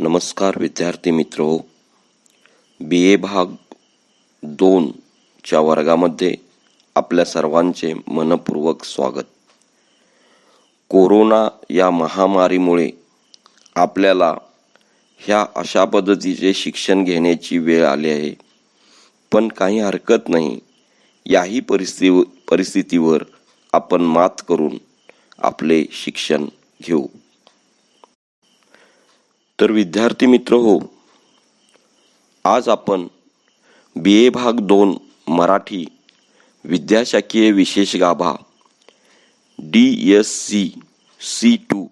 नमस्कार विद्यार्थी मित्रो, BA भाग 2 च्या वर्गामध्ये आपल्या सर्वांचे मनपूर्वक स्वागत. कोरोना या महामारीमुळे आपल्याला ह्या अशा पद्धतीचे शिक्षण घेण्याची वेळ आली आहे, पण काही हरकत नाही. याही परिस्थितीवर आपण मात करून आपले शिक्षण घेऊ. तर विद्यार्थी मित्र हो, आज आपण BA भाग 2 मराठी विद्याशाखीय विशेष गाभा DSC C2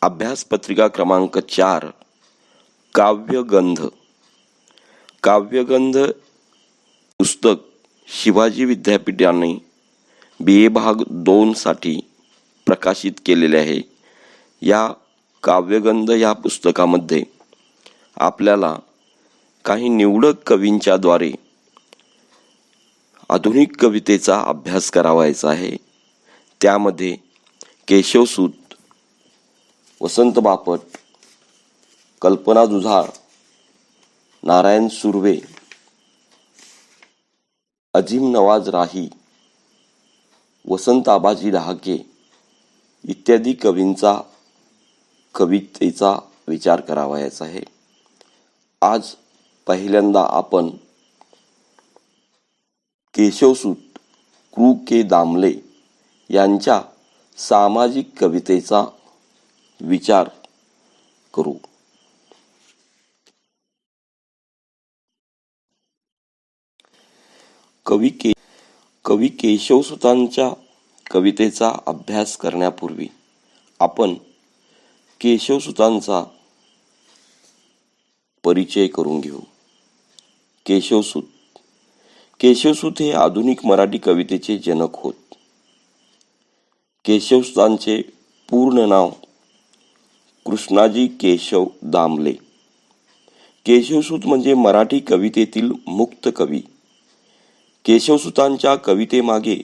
अभ्यासपत्रिका क्रमांक 4 काव्यगंध पुस्तक शिवाजी विद्यापीठाने BA भाग 2 साठी प्रकाशित केलेले आहे. या काव्यगंध या पुस्तकामध्ये आपल्याला काही निवडक कवींच्या द्वारे आधुनिक कवितेचा अभ्यास करावायचा आहे. त्यामध्ये केशवसूत, वसंत बापट, कल्पना दुधाळ, नारायण सुर्वे, अजीम नवाज राही, वसंत आबाजी डहाके इत्यादी कवितेचा विचार करावायचा आहे. आज पहिल्यांदा आपण केशवसूत कृ. के. दामले यांच्या सामाजिक कवितेचा विचार करू. कवी केशवसूतांच्या कवितेचा अभ्यास करण्यापूर्वी आपण केशवसूतांचा परिचय करून घेऊ. केशवसूत हे आधुनिक मराठी कवितेचे जनक होत. केशवसूतांचे पूर्ण नाव कृष्णाजी केशव दामले. केशवसूत म्हणजे मराठी कवितेतील मुक्त कवी. केशवसूतांच्या कवितेमागे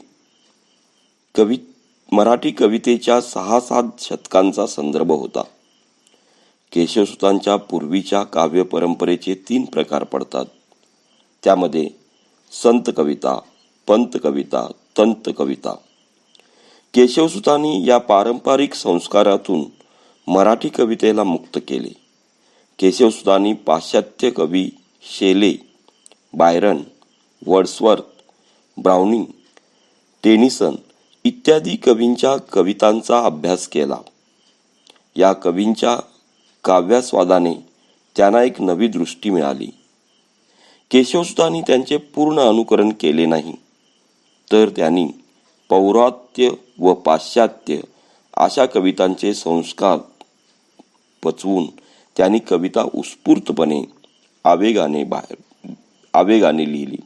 मराठी कवितेच्या 6-7 शतकांचा संदर्भ होता. केशवसूतांच्या पूर्वीच्या काव्य परंपरेचे 3 प्रकार पडतात. त्यामध्ये संत कविता, पंत कविता, तंत कविता. केशवसूतांनी या पारंपरिक संस्कारातून मराठी कवितेला मुक्त केले. केशवसूतांनी पाश्चात्य कवी शेले, बायरन, वर्ड्सवर्थ, ब्राउनिंग, टेनिसन इत्यादी कवींच्या कवितांचा अभ्यास केला. या कवींच्या काव्यास्वादाने त्यांना एक नवी दृष्टी मिळाली. केशवसूतांनी त्यांचे पूर्ण अनुकरण केले नाही, तर त्यांनी पौरात्य व पाश्चात्य अशा कवितांचे संस्कार पचवून त्यांनी कविता उत्स्फूर्तपणे आवेगाने लिहिली.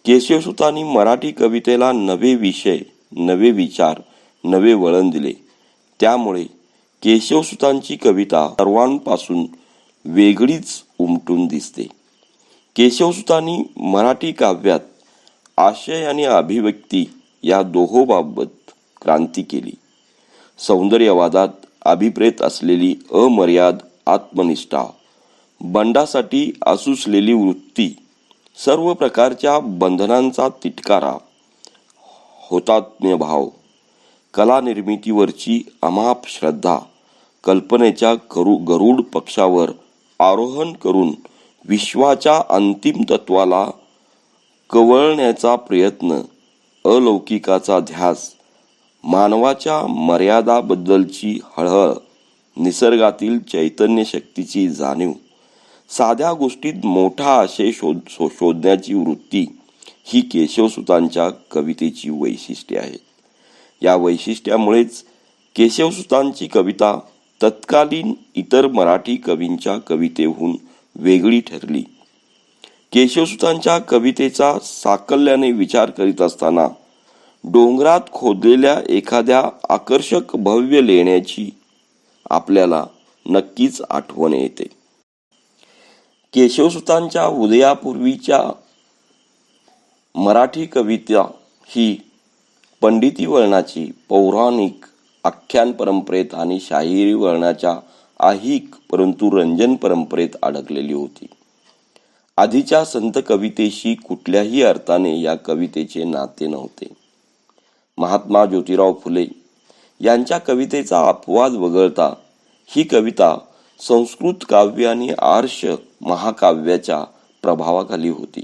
केशवसूतांनी मराठी कवितेला नवे विषय, नवे विचार, नवे वळण दिले. त्यामुळे केशवसूतांची कविता सर्वांपासून वेगळीच उमटून दिसते. केशवसूतांनी मराठी काव्यात आशय आणि अभिव्यक्ती या दोहोबाबत क्रांती केली. सौंदर्यवादात अभिप्रेत असलेली अमर्याद आत्मनिष्ठा, बंडासाठी आसुसलेली वृत्ती, सर्व प्रकारच्या बंधनांचा तिटकारा, हुतात्म्य भाव, कला निर्मितीवरची अमाप श्रद्धा, कल्पनेच्या गरुड पक्षावर आरोहण करून विश्वाच्या अंतिम तत्वाला कवळण्याचा प्रयत्न, अलौकिकाचा ध्यास, मानवाच्या मर्यादाबद्दलची हळहळ, निसर्गातील चैतन्य शक्तीची जाणीव, साध्या गोष्टीत मोठा आशय शोधण्याची वृत्ती ही केशवसूतांच्या कवितेची वैशिष्ट्ये आहेत. या वैशिष्ट्यामुळेच केशवसूतांची कविता तत्कालीन इतर मराठी कवींच्या कवितेहून वेगळी ठरली. केशवसूतांच्या कवितेचा साकल्याने विचार करीत असताना डोंगरात खोदलेल्या एखाद्या आकर्षक भव्य लेण्याची आपल्याला नक्कीच आठवण येते. केशवसूतांच्या उदयापूर्वीच्या मराठी कविता ही पंडिती वळणाची, पौराणिक आख्यान परंपरेत आणि शाहिरी वळणाच्या आहिक परंतु रंजन परंपरेत अडकलेली होती. आधीच्या संत कवितेशी कुठल्याही अर्थाने या कवितेचे नाते नव्हते. महात्मा ज्योतिराव फुले यांच्या कवितेचा अपवाद वगळता ही कविता संस्कृत काव्य आणि आर्ष महाकाव्याच्या प्रभावाखाली होती.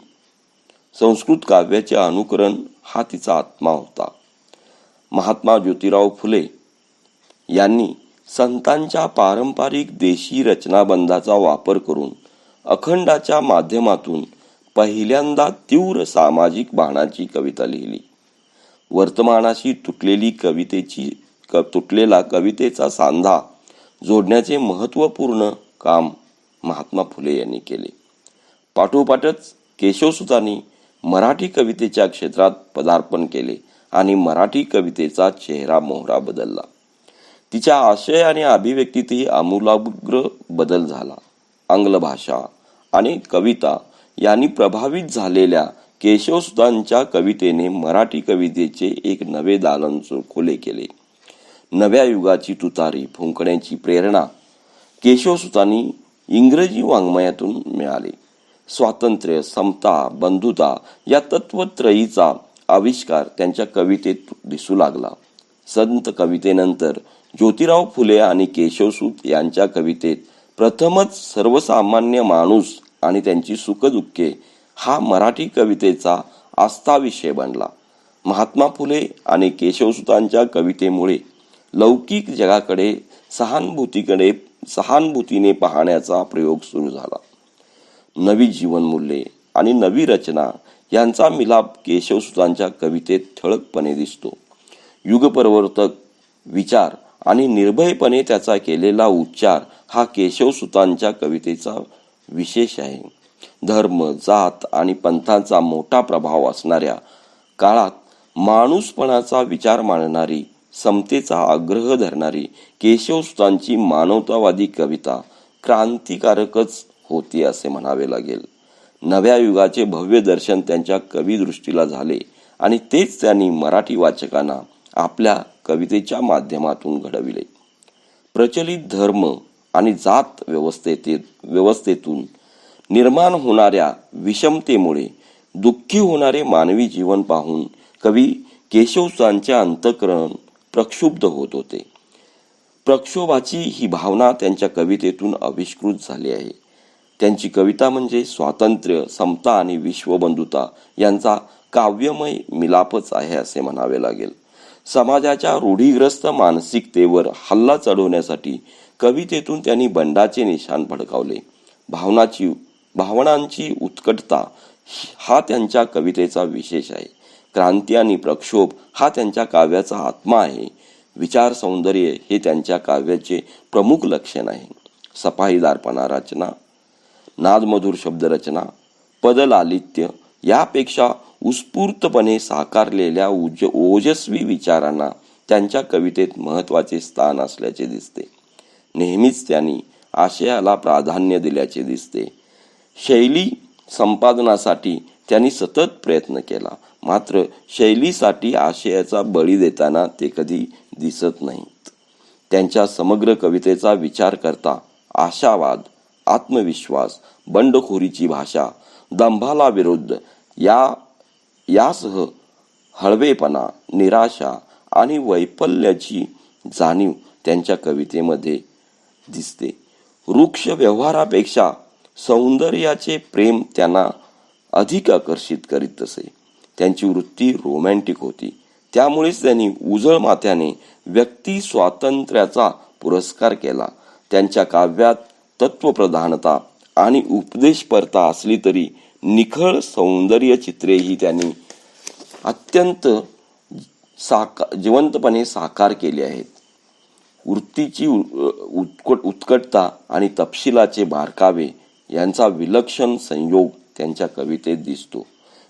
संस्कृत काव्याचे अनुकरण हा तिचा आत्मा होता. महात्मा ज्योतिराव फुले यांनी संतांच्या पारंपरिक देशी रचनाबंधाचा वापर करून अखंडाच्या माध्यमातून पहिल्यांदा तीव्र सामाजिक भावनाची कविता लिहिली. वर्तमानाशी तुटलेला कवितेचा सांधा जोडण्याचे महत्त्वपूर्ण काम महात्मा फुले यांनी केले. पाठोपाठच केशवसुतांनी मराठी कवितेच्या क्षेत्रात पदार्पण केले आणि मराठी कवितेचा चेहरा मोहरा बदलला. तिच्या आशय आणि अभिव्यक्तीतही आमूलाग्र बदल झाला. आंग्ल भाषा आणि कविता यांनी प्रभावित झालेल्या केशवसुतांच्या कवितेने मराठी कवितेचे एक नवे दालन खुले केले. नव्या युगाची तुतारी फुंकण्याची प्रेरणा केशवसुतांनी इंग्रजी वाङ्मयातून मिळाली. स्वातंत्र्य, समता, बंधुता या तत्वत्रयीचा आविष्कार त्यांच्या कवितेत दिसू लागला. संत कवितेनंतर ज्योतिराव फुले आणि केशवसूत यांच्या कवितेत प्रथमच सर्वसामान्य माणूस आणि त्यांची सुखदुःखे हा मराठी कवितेचा आस्था विषय बनला. महात्मा फुले आणि केशवसूतांच्या कवितेमुळे लौकिक जगाकडे सहानुभूतीने पाहण्याचा प्रयोग सुरू झाला. नवी जीवनमूल्ये आणि नवी रचना यांचा मिलाप केशवसुतांच्या कवितेत ठळकपणे दिसतो. युगपरिवर्तक विचार आणि निर्भयपणे त्याचा केलेला उच्चार हा केशवसुतांच्या कवितेचा विशेष आहे. धर्म, जात आणि पंथांचा मोठा प्रभाव असणाऱ्या काळात माणूसपणाचा विचार मांडणारी, समतेचा आग्रह धरणारी केशवसुतांची मानवतावादी कविता क्रांतिकारकच होती असे म्हणावे लागेल. नव्या युगाचे भव्य दर्शन त्यांच्या कविदृष्टीला झाले आणि तेच त्यांनी मराठी वाचकांना आपल्या कवितेच्या माध्यमातून घडविले. प्रचलित धर्म आणि जात व्यवस्थेतून निर्माण होणाऱ्या विषमतेमुळे दुःखी होणारे मानवी जीवन पाहून कवी केशवसुतांचे अंतःकरण प्रक्षुब्ध होत होते. प्रक्षोभाची ही भावना त्यांच्या कवितेतून आविष्कृत झाली आहे. त्यांची कविता म्हणजे स्वातंत्र्य, समता आणि विश्वबंधुता यांचा काव्यमय मिलापच आहे असे म्हणावे लागेल. समाजाच्या रूढीग्रस्त मानसिकतेवर हल्ला चढवण्यासाठी कवितेतून त्यांनी बंडाचे निशाण फडकावले. भावनांची उत्कटता हा त्यांच्या कवितेचा विशेष आहे. क्रांती आणि प्रक्षोभ हा त्यांच्या काव्याचा आत्मा आहे. विचार सौंदर्य हे त्यांच्या काव्याचे प्रमुख लक्षण आहे. सफाईदारपणा रचना, नादमधुर शब्दरचना, पदलालित्य यापेक्षा उत्स्फूर्तपणे साकारलेल्या ओजस्वी विचारांना त्यांच्या कवितेत महत्त्वाचे स्थान असल्याचे दिसते. नेहमीच त्यांनी आशयाला प्राधान्य दिल्याचे दिसते. शैली संपादनासाठी त्यांनी सतत प्रयत्न केला, मात्र शैलीसाठी आशयाचा बळी देताना ते कधी दिसत नाहीत. त्यांच्या समग्र कवितेचा विचार करता आशावाद, आत्मविश्वास, बंडखोरीची भाषा, दंभाला विरुद्ध यासह हळवेपणा, निराशा आणि वैफल्याची जाणीव त्यांच्या कवितेमध्ये दिसते. वृक्ष व्यवहारापेक्षा सौंदर्याचे प्रेम त्यांना अधिक आकर्षित करीत असे. त्यांची वृत्ती रोमॅन्टिक होती. त्यामुळेच त्यांनी उजळ माथ्याने व्यक्ती स्वातंत्र्याचा पुरस्कार केला. त्यांच्या काव्यात तत्वप्रधानता आणि उपदेशपरता असली तरी निखळ सौंदर्य चित्रेही त्यांनी अत्यंत जिवंतपणे साकार केली आहेत. वृत्तीची उत्कटता आणि तपशिलाचे बारकावे यांचा विलक्षण संयोग त्यांच्या कवितेत दिसतो.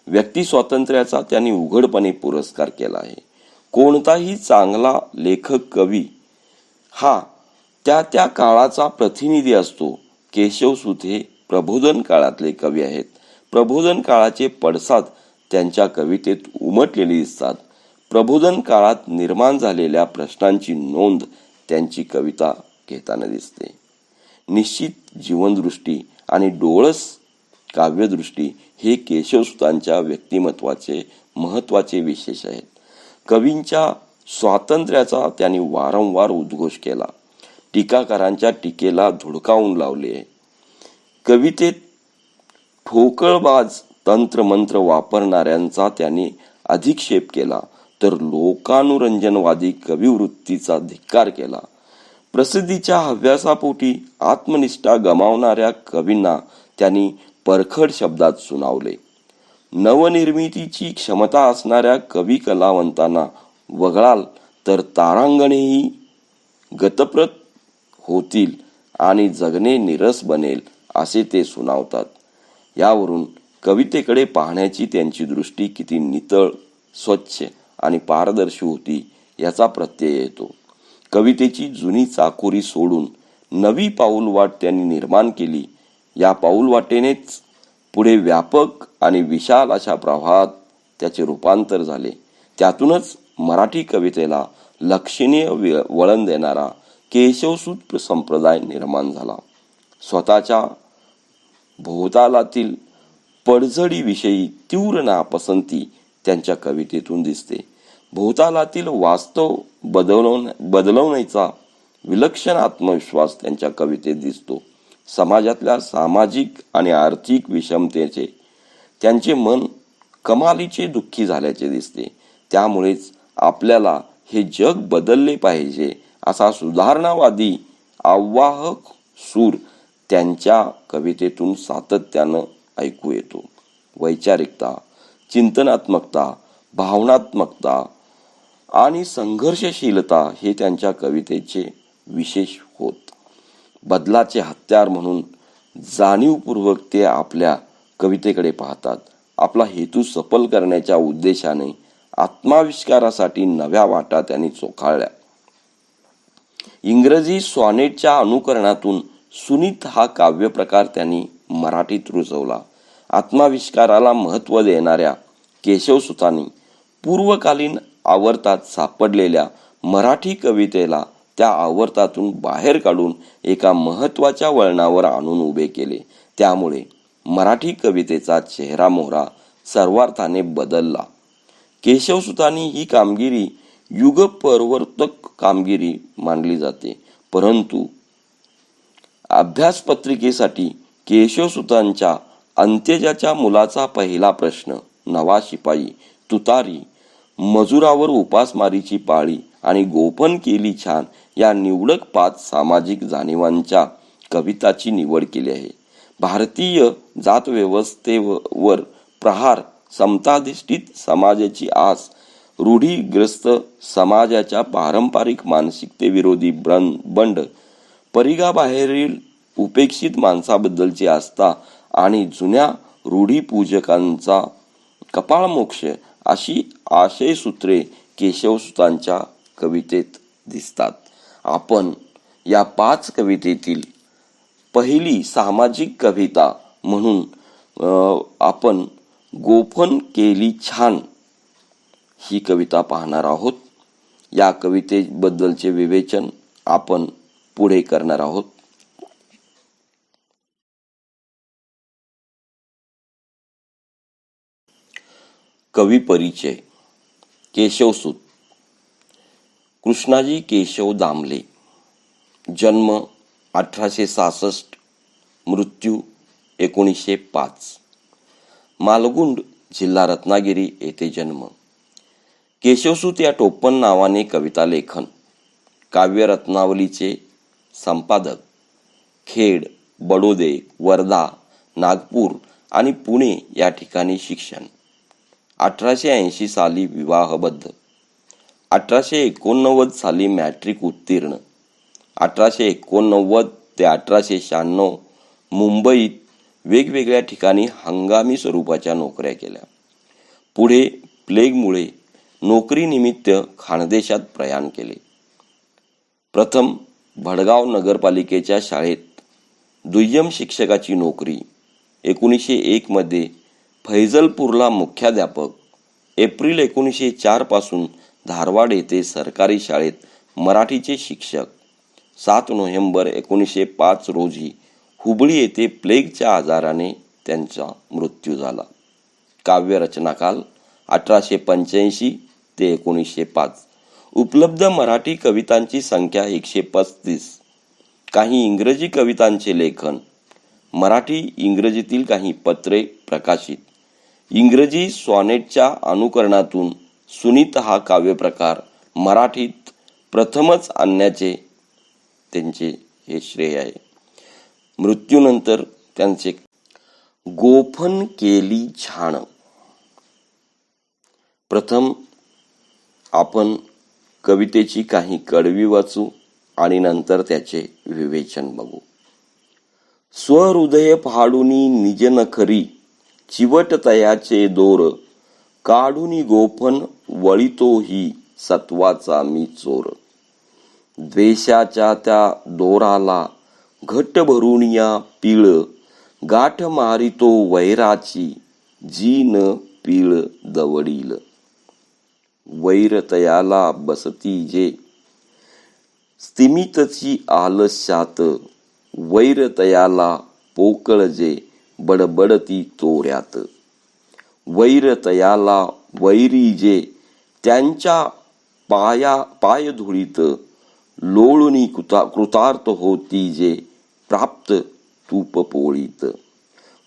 व्यक्ती स्वातंत्र्याचा त्यांनी उघडपणे पुरस्कार केला आहे. कोणताही चांगला लेखक कवी हा त्या काळाचा प्रतिनिधी असतो. केशवसूत हे प्रबोधन काळातले कवी आहेत. प्रबोधन काळाचे पडसाद त्यांच्या कवितेत उमटलेले दिसतात. प्रबोधन काळात निर्माण झालेल्या प्रश्नांची नोंद त्यांची कविता घेताना दिसते. निश्चित जीवनदृष्टी आणि डोळस काव्यदृष्टी हे केशवसुतांच्या व्यक्तिमत्वाचे महत्त्वाचे विशेष आहेत. कवींच्या स्वातंत्र्याचा त्यांनी वारंवार उद्घोष केला. टीकाकारांच्या टीकेला धुडकावून लावले. कवितेत ठोकळबाज तंत्रमंत्र वापरणाऱ्यांचा त्यांनी अधिक्षेप केला, तर लोकानुरंजनवादी कविवृत्तीचा धिक्कार केला. प्रसिद्धीच्या हव्यासापोटी आत्मनिष्ठा गमावणाऱ्या कवींना त्यांनी परखड शब्दात सुनावले. नवनिर्मितीची क्षमता असणाऱ्या कवी कलावंतांना वगळाल तर तारांगणेही गतप्रत होतील आणि जगणे निरस बनेल असे ते सुनावतात. यावरून कवितेकडे पाहण्याची त्यांची दृष्टी किती नितळ, स्वच्छ आणि पारदर्शी होती याचा प्रत्यय येतो. कवितेची जुनी चाकोरी सोडून नवी पाऊलवाट त्यांनी निर्माण केली. या पाऊलवाटेनेच पुढे व्यापक आणि विशाल अशा प्रवाहात त्याचे रूपांतर झाले. त्यातूनच मराठी कवितेला लक्षणीय वळण देणारा केशवसूत संप्रदाय निर्माण झाला. स्वतःच्या भोवतालातील पडझडीविषयी तीव्र नापसंती त्यांच्या कवितेतून दिसते. भोवतालातील वास्तव बदलवण्याचा विलक्षण आत्मविश्वास त्यांच्या कवितेत दिसतो. समाजातल्या सामाजिक आणि आर्थिक विषमतेचे त्यांचे मन कमालीचे दुःखी झाल्याचे दिसते. त्यामुळेच आपल्याला हे जग बदलले पाहिजे असा सुधारणावादी आवाहक सूर त्यांच्या कवितेतून सातत्यानं ऐकू येतो. वैचारिकता, चिंतनात्मकता, भावनात्मकता आणि संघर्षशीलता हे त्यांच्या कवितेचे विशेष होत. बदलाचे हत्यार म्हणून जाणीवपूर्वक ते आपल्या कवितेकडे पाहतात. आपला हेतू सफल करण्याच्या उद्देशाने आत्माविष्कारासाठी नव्या वाटा त्यांनी चोखाळल्या. इंग्रजी सॉनेटच्या अनुकरणातून सुनीत हा काव्यप्रकार त्यांनी मराठीत रुजवला. आत्माविष्काराला महत्त्व देणाऱ्या केशवसुतांनी पूर्वकालीन आवर्तात सापडलेल्या मराठी कवितेला त्या आवर्तातून बाहेर काढून एका महत्त्वाच्या वळणावर आणून उभे केले. त्यामुळे मराठी कवितेचा चेहरा मोहरा सर्वार्थाने बदलला. केशवसुतांनी ही कामगिरी युगपरिवर्तक कामगिरी मानली जाते. परंतु अभ्यासपत्रिकेसाठी केशवसुतांच्या अंत्यजाच्या मुलाचा पहिला प्रश्न, नवा शिपाई, तुतारी, मजुरावर उपासमारीची पाळी आणि गोपन केली छान या निवडक 5 सामाजिक जाणीवांच्या कविताची निवड केली आहे. भारतीय जातव्यवस्थेवर प्रहार, समताधिष्ठित समाजाची आस, रूढीग्रस्त समाजाच्या पारंपरिक मानसिकतेविरोधी बंड, परिघाबाहेरील उपेक्षित माणसाबद्दलची आस्था आणि जुन्या रूढीपूजकांचा कपाळमोक्ष अशी आशयसूत्रे केशवसुतांच्या कवितेत दिसतात. आपण या 5 कवितेतील पहिली सामाजिक कविता म्हणून आपण गोपन केली छान ही कविता पाहणार आहोत. या कवितेबद्दलचे विवेचन आपण पुढे करणार आहोत. कवी परिचय. केशवसूत कृष्णाजी केशव दामले, जन्म 1866, मृत्यू 1905, मालगुंड जिल्हा रत्नागिरी येथे जन्म. केशवसूत या टोपण नावाने कविता लेखन, काव्यरत्नावलीचे संपादक, खेड, बडोदे, वर्धा, नागपूर आणि पुणे या ठिकाणी शिक्षण. 1880 साली विवाहबद्ध. 1889 साली मॅट्रिक उत्तीर्ण. 1889 ते 1896 मुंबईत वेगवेगळ्या ठिकाणी हंगामी स्वरूपाच्या नोकऱ्या केल्या. पुढे प्लेगमुळे नोकरीनिमित्त खानदेशात प्रयाण केले. प्रथम भडगाव नगरपालिकेच्या शाळेत दुय्यम शिक्षकाची नोकरी. 1901 मध्ये फैजलपूरला मुख्याध्यापक. एप्रिल 1904 पासून धारवाड येथे सरकारी शाळेत मराठीचे शिक्षक. 7 नोव्हेंबर 1905 रोजी हुबळी येथे प्लेगच्या आजाराने त्यांचा मृत्यू झाला. काव्य रचनाकाल 1885 ते 1905. उपलब्ध मराठी कवितांची संख्या 135. काही इंग्रजी कवितांचे लेखन. मराठी इंग्रजीतील काही पत्रे प्रकाशित. इंग्रजी सॉनेटच्या अनुकरणातून सुनीत हा काव्यप्रकार मराठीत प्रथमच आणण्याचे त्यांचे हे श्रेय आहे. मृत्यूनंतर त्यांचे गोफण केली छाण. प्रथम आपण कवितेची काही कडवी वाचू आणि नंतर त्याचे विवेचन बघू. स्वहृदय फाडूनी निज नखरी चिवट तयाचे दोर काढूनी गोफण वळितो ही सत्वाचा मी चोर. द्वेषाच्या त्या दोराला घट्ट भरून या पीळ गाठ मारितो वैराची जी न पीळ दवडील. वैर तयाला बसती जे स्तिमितची आलस्यात वैर तयाला पोकळ जे बडबडती तोऱ्यात. वैर तयाला वैरी जे त्यांच्या पायधुळीत लोळुनी कृतार्थ होती जे प्राप्त तूप पोळीत.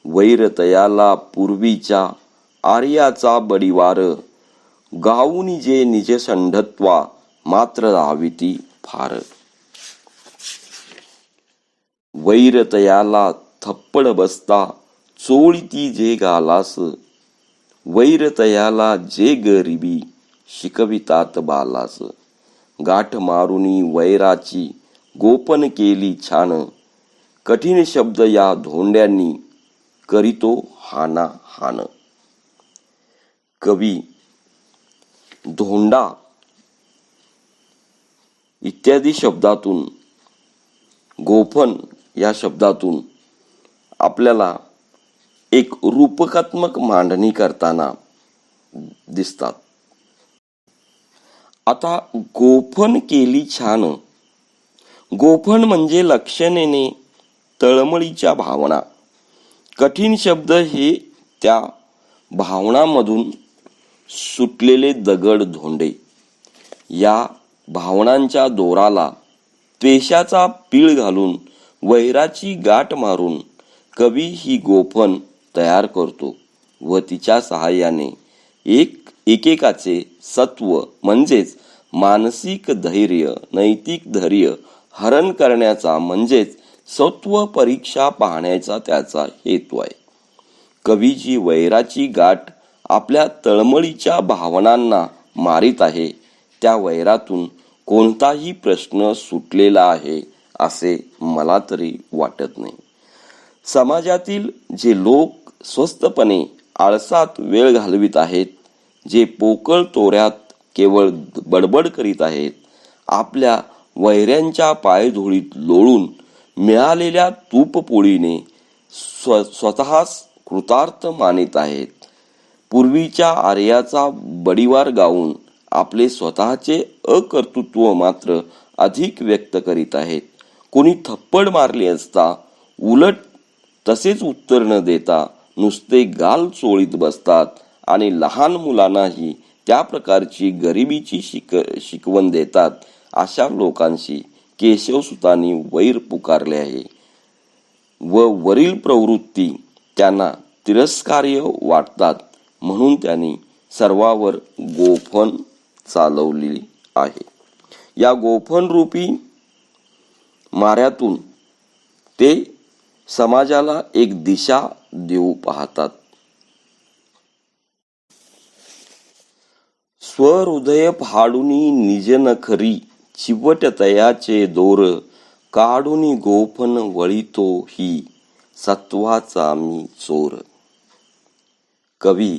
वैर तयाला पूर्वीच्या आर्याचा बडिवार गाऊनी जे निज संढत्वा मात्र राविती फार. वैर तयाला थप्पड बसता चोळीती जे गालास वैर तयाला जे गरिबी शिकवितात बालास. गाठ मारुनी वैराची गोपन केली छान कठीण शब्द या धोंड्यांनी करीतो हाना हान. कवी धोंडा इत्यादी शब्दातून गोफण या शब्दातून आपल्याला एक रूपकात्मक मांडणी करताना दिसतात. आता गोफण केली छान. गोफण म्हणजे लक्षणेने तळमळीच्या भावना. कठीण शब्द हे त्या भावनांमधून सुटलेले दगड धोंडे. या भावनांच्या दोराला द्वेषाचा पीळ घालून वैराची गाठ मारून कवी ही गोफण तयार करतो व तिच्या सहाय्याने एकेकाचे सत्व म्हणजेच मानसिक धैर्य, नैतिक धैर्य हरण करण्याचा म्हणजेच सत्व परीक्षा पाहण्याचा त्याचा हेतू आहे. कवी जी वैराची गाठ आपल्या तळमळीच्या भावनांना मारित आहे त्या वैरातून कोणताही प्रश्न सुटलेला आहे असे मला तरी वाटत नाही. समाजातील जे लोक स्वस्तपणे आळसात वेळ घालवित आहेत, जे पोकळ तोऱ्यात केवळ बडबड करीत आहेत, आपल्या वैऱ्यांच्या पायधुळीत लोळून मिळालेल्या तूपपोळीने स्वतःस कृतार्थ मानित आहेत. पूर्वीच्या आर्याचा बडिवार गाऊन आपले स्वतःचे अकर्तृत्व मात्र अधिक व्यक्त करीत आहेत. कोणी थप्पड मारली असता उलट तसेच उत्तर न देता नुसते गाल चोळीत बसतात आणि लहान मुलांनाही त्या प्रकारची गरिबीची शिकवण देतात. अशा लोकांशी केशवसुतांनी वैर पुकारले आहे व वरील प्रवृत्ती त्यांना तिरस्कार्य वाटतात म्हणून त्यांनी सर्वावर गोफण चालवली आहे. या गोफण रूपी माऱ्यातून ते समाजाला एक दिशा देऊ पाहतात. स्वहृदय फाडूनी निज नखरी चिवट तयाचे दोर काढूनी गोफण वळितो ही सत्वाचा मी चोर. कवी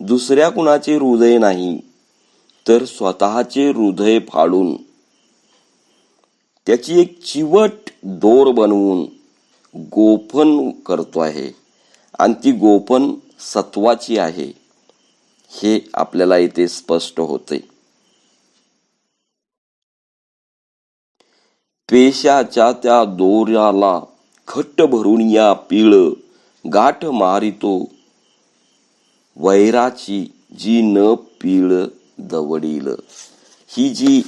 दुसऱ्या कुणाचे हृदय नाही तर स्वतःचे हृदय फाडून त्याची एक चिवट दोर बनवून गोफण करतो आहे आणि ती गोफण सत्वाची आहे हे आपल्याला इथे स्पष्ट होते. पेशाच्या त्या दोऱ्याला घट्ट भरून या पीळ गाठ मारितो वैराची जी न पीळ दवडील. ही जी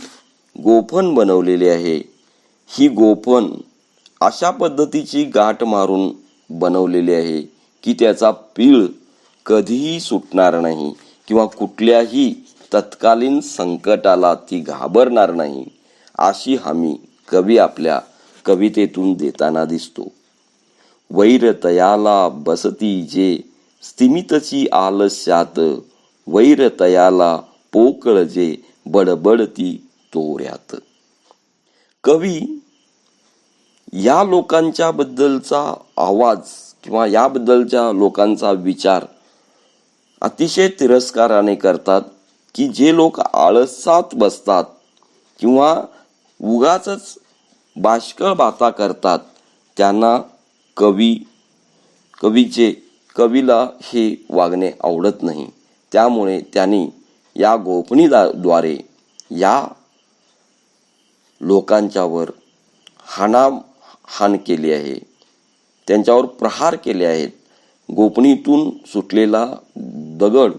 गोफण बनवलेली आहे, ही गोफण अशा पद्धतीची गाठ मारून बनवलेली आहे की त्याचा पीळ कधीही सुटणार नाही किंवा कुठल्याही तत्कालीन संकटाला ती घाबरणार नाही, अशी हमी कवी आपल्या कवितेतून देताना दिसतो. वैर तयाला बसती जे स्तिमितची आलस्यात, वैर तयाला पोकळ जे बडबडती तोऱ्यात. कवी या लोकांच्या बद्दलचा आवाज किंवा याबद्दलच्या लोकांचा विचार अतिशय तिरस्काराने करतात की जे लोक आळसात बसतात किंवा उगाचच बाष्कळ बाता करतात त्यांना कवीला हे वागणे आवडत नाही. त्यामुळे त्यांनी या गोफणीद्वारे या लोकांच्यावर हाण केली आहे, त्यांच्यावर प्रहार केले आहेत. गोफणीतून सुटलेला दगड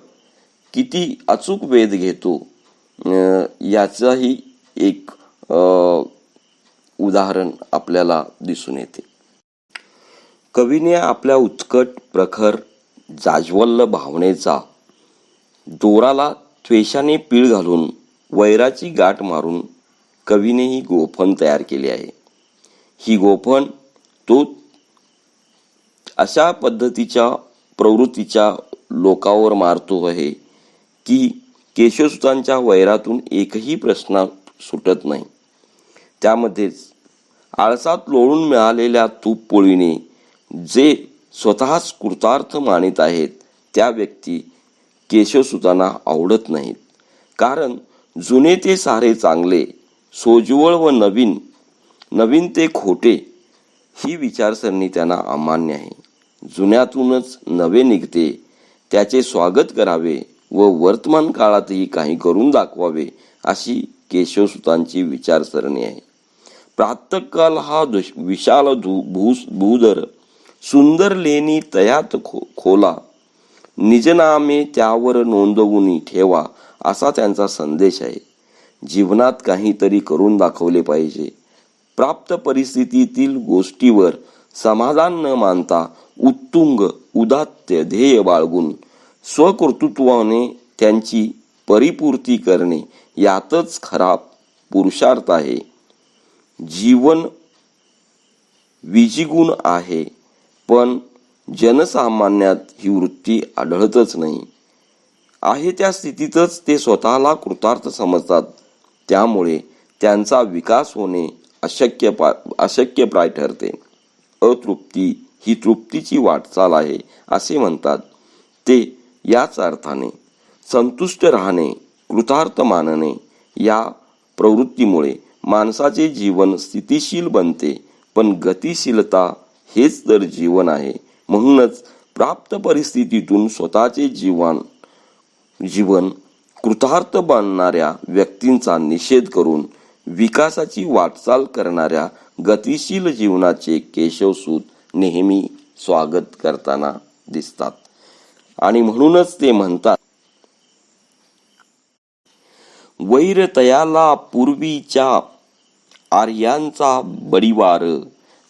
किती अचूक वेध घेतो याचाही एक उदाहरण आपल्याला दिसून येते. कवीने आपल्या उत्कट प्रखर जाज्वल्य भावनेचा दोराला त्वेषाने पीळ घालून वैराची गाठ मारून कवीने ही गोफण तयार केली आहे. ही गोफण तो अशा पद्धतीच्या प्रवृत्तीच्या लोकांवर मारतो आहे की केशवसुतांच्या वैरातून एकही प्रश्न सुटत नाही. त्यामध्येच आळसात लोळून मिळालेल्या तूप पोळीने जे स्वतःच कृतार्थ मानित आहेत त्या व्यक्ती केशवसुतांना आवडत नाहीत. कारण जुने ते सारे चांगले, सोज्वळ व नवीन ते खोटे ही विचारसरणी त्यांना अमान्य आहे. जुन्यातूनच नवे निघते, त्याचे स्वागत करावे व वर्तमान काळातही काही करून दाखवावे अशी केशवसुतांची विचारसरणी आहे. प्रातःकाल हा विशाल भूधर सुंदर लेणी तयात खोला, निजनामे त्यावर नोंदवून ठेवा असा त्यांचा संदेश आहे. जीवनात काहीतरी करून दाखवले पाहिजे. प्राप्त परिस्थितीतील गोष्टीवर समाधान न मानता उत्तुंग उदात्त ध्येय बाळगून स्वकर्तृत्वाने त्यांची परिपूर्ती करणे यातच खरा पुरुषार्थ आहे. जीवन विजिगुण आहे, पण जनसामान्यात ही वृत्ती आढळतच नाही. आहे त्या स्थितीतच ते स्वतःला कृतार्थ समजतात. त्यामुळे त्यांचा विकास होणे अशक्यप्राय ठरते. अतृप्ती ही तृप्तीची वाटचाल आहे असे म्हणतात ते याच अर्थाने. संतुष्ट राहणे, कृतार्थ मानणे या प्रवृत्तीमुळे माणसाचे जीवन स्थितिशील बनते. पण गतिशीलता हेच तर जीवन आहे. म्हणूनच प्राप्त परिस्थितीतून स्वतःचे जीवन कृतार्थ बनणाऱ्या व्यक्तींचा निषेध करून विकासाची वाटचाल करणाऱ्या गतिशील जीवनाचे केशवसूत नेहमी स्वागत करताना दिसतात. आणि म्हणूनच ते म्हणतात, वैर तयाला पूर्वीच्या आर्यांचा बडिवार,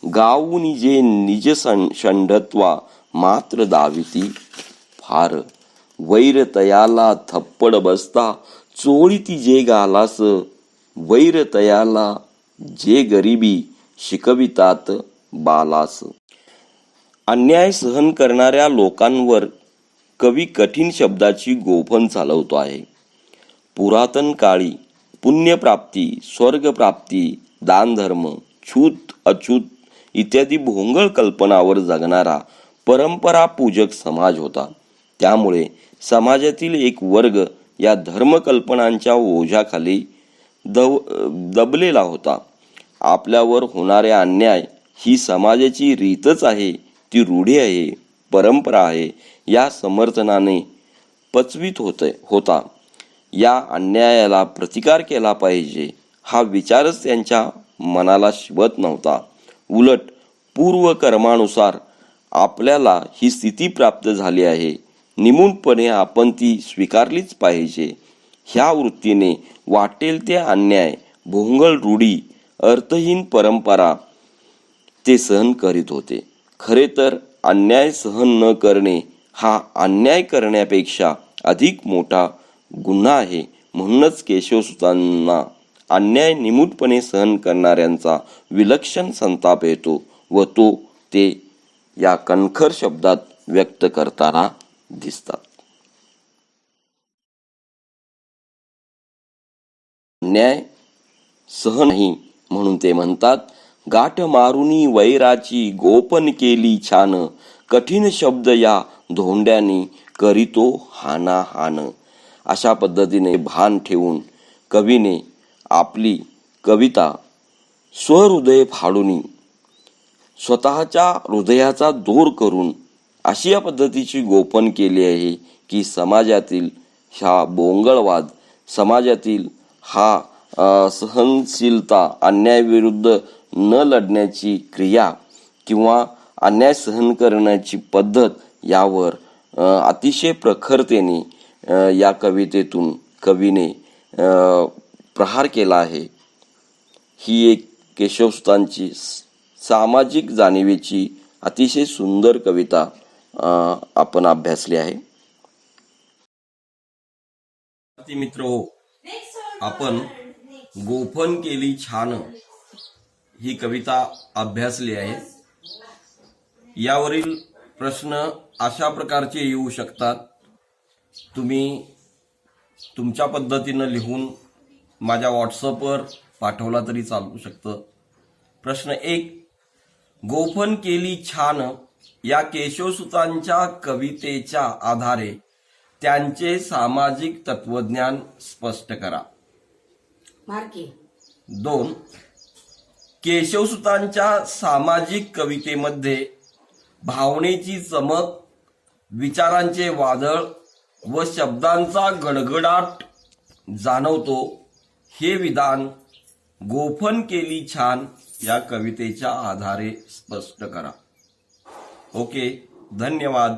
गाऊन जे निज षंडत्वा मात्र दाविती फार. वैर तयाला थप्पड बसता चोळीती जे गालास, वैर तयाला जे गरिबी शिकवितात बालास. अन्याय सहन करणाऱ्या लोकांवर कवी कठीण शब्दाची गोफण चालवतो आहे. पुरातन काळी पुण्यप्राप्ती, स्वर्गप्राप्ती, दानधर्म, छूत अछूत इत्यादी भोंगळ कल्पनावर जगणारा परंपरा पूजक समाज होता. त्यामुळे समाजातील एक वर्ग या धर्मकल्पनांच्या ओझ्याखाली दबलेला होता. आपल्यावर होणारे अन्याय ही समाजाची रीतच आहे, ती रूढी आहे, परंपरा आहे या समर्थनाने पचवीत होता. या अन्यायाला प्रतिकार केला पाहिजे हा विचारच त्यांच्या मनाला शिवत नव्हता. उलट पूर्वकर्मानुसार आपल्याला ही स्थिती प्राप्त झाली आहे, निमूळपणे आपण ती स्वीकारलीच पाहिजे. ह्या वृत्तीने वाटेल ते अन्याय, भोंगळ रूढी, अर्थहीन परंपरा ते सहन करीत होते. खरे तर अन्याय सहन न करणे हा अन्याय करण्यापेक्षा अधिक मोठा गुन्हा आहे. म्हणूनच केशवसुतांना अन्याय निमूटपणे सहन करणाऱ्यांचा विलक्षण संताप येतो व तो ते या कणखर शब्दात व्यक्त करताना दिसतात. अन्याय सहन नाही म्हणून ते म्हणतात, गाठ मारुनी वैराची गोपन केली छान, कठीण शब्द या धोंड्यानी करीतो हाना हान. अशा पद्धतीने भान ठेवून कवीने आपली कविता स्वहृदय फाडून स्वतःच्या हृदयाचा दोर करून अशी या पद्धतीची गोपन केली आहे की समाजातील हा बोंगळवाद, समाजातील हा सहनशीलता, अन्यायाविरुद्ध न लढण्याची क्रिया किंवा अन्याय सहन करण्याची पद्धत यावर अतिशय प्रखरतेने या कवितेतून कवीने प्रहार केला आहे. ही एक केशवसुतांची सामाजिक जाणीवेची अतिशय सुंदर कविता आपण अभ्यासली आहे. मित्र, आपण गोपन केली छान ही कविता अभ्यासली आहे. यावरील प्रश्न अशा प्रकारचे येऊ शकतात. तुम्ही तुमच्या पद्धतीनं लिहून माझ्या व्हॉट्सअपवर पाठवला तरी चालू शकतं. प्रश्न 1, गोपन केली छान या केशवसुतांच्या कवितेच्या आधारे त्यांचे सामाजिक तत्वज्ञान स्पष्ट करा. 2, केशवसुतांच्या सामाजिक कवितेमध्ये भावनेची चमक, विचारांचे वादळ व शब्दांचा गडगडाट जाणवतो. हे विधान गोपन केली छान या कवितेच्या आधारे स्पष्ट करा. ओके, धन्यवाद.